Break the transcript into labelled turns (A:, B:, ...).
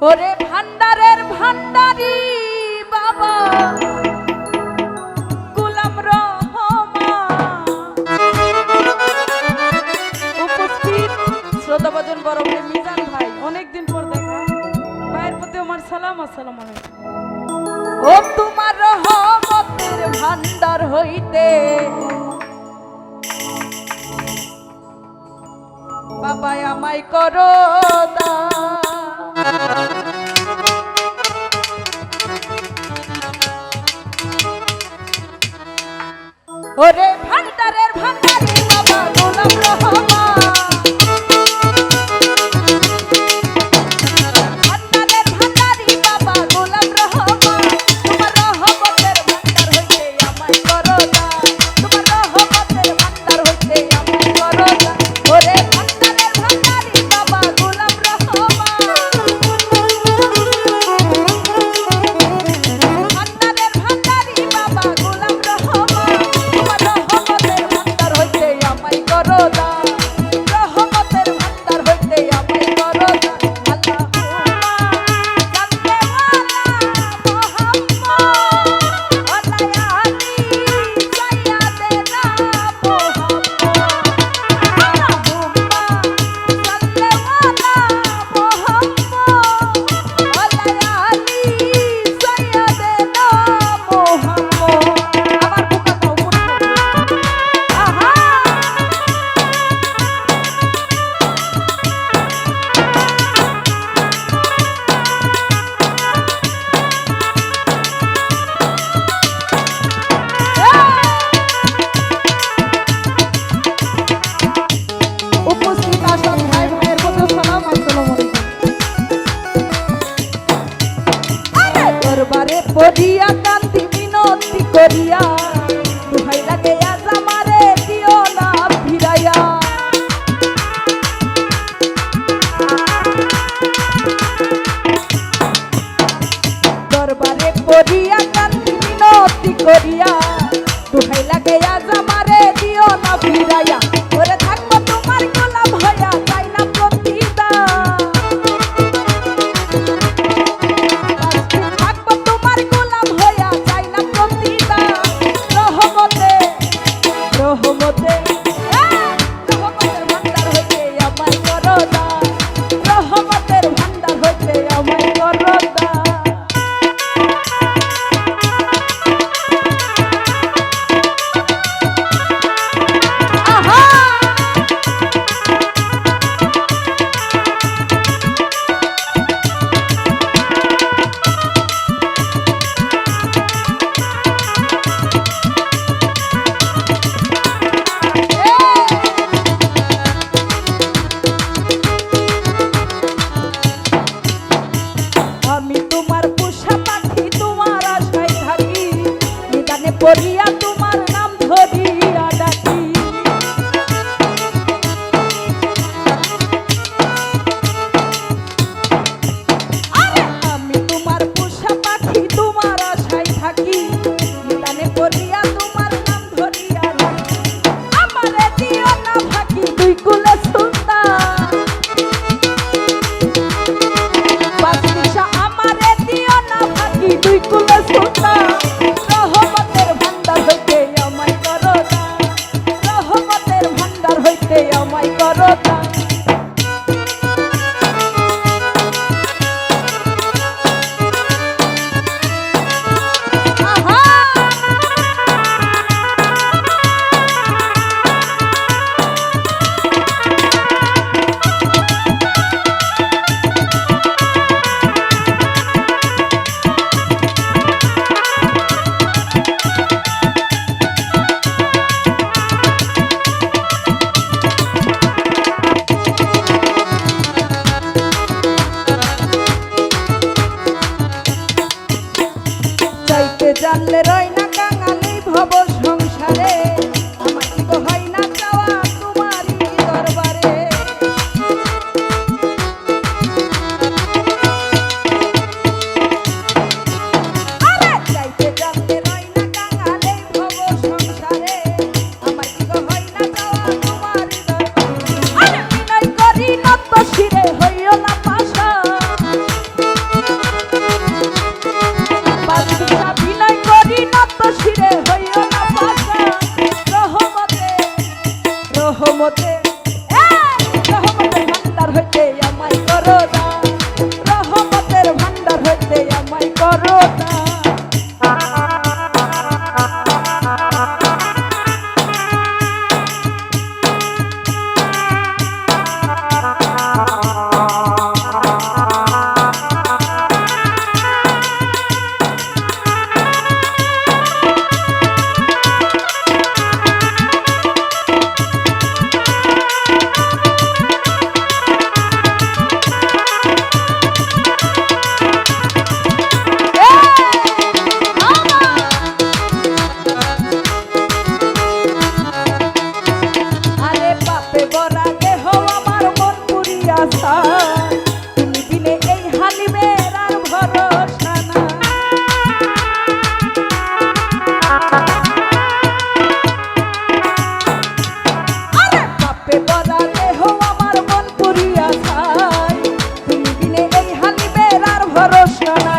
A: ওরে ভান্ডারের ভান্ডারি বাবা গোলাম রহমান, উপস্থিত শ্রোতাভাজন বড় ভাই মিজান ভাই, অনেকদিন পর দেখা, ভাইয়ের প্রতি আমার সালাম। আসসালামু আলাইকুম। ও তোমার রহমতের ভান্ডার হইতে বাবা আমায় করো ওরে ভান্ডারের ভান্ডারি বাবা গোলাম রহমান, ভান্ডারের ভান্ডারি বাবা গোলাম রহমান, তোমার রহমতের ভান্ডার হইতে আমায় করো দান, তোমার রহমতের ভান্ডার হইতে আমায় করো দান। ওরে ভান্ডারের ভান্ডারি বাবা গোলাম রহমান, ভান্ডারের ভান্ডারি বাবা গোলাম রহমান, তোমার রহমতের ভান্ডার হইতে আমায় করো দান, রহমতের ভান্ডার হইতে আমায় করো দান। দরবারে পড়িয়া কান্দি মিনতি করিয়া, দুহাই লাগে আজ আমারে দিও না ফিরাইয়া। দরবারে পড়িয়া কান্দি মিনতি করিয়া, দুহাই লাগে আজ আমারে দিও না ফিরাইয়া। ওরে থাকবো তোমার গোলাম হইয়া, চাই না প্রতিদান, থাকবো তোমার গোলাম হইয়া, চাই না প্রতিদান। ভরসা নাই।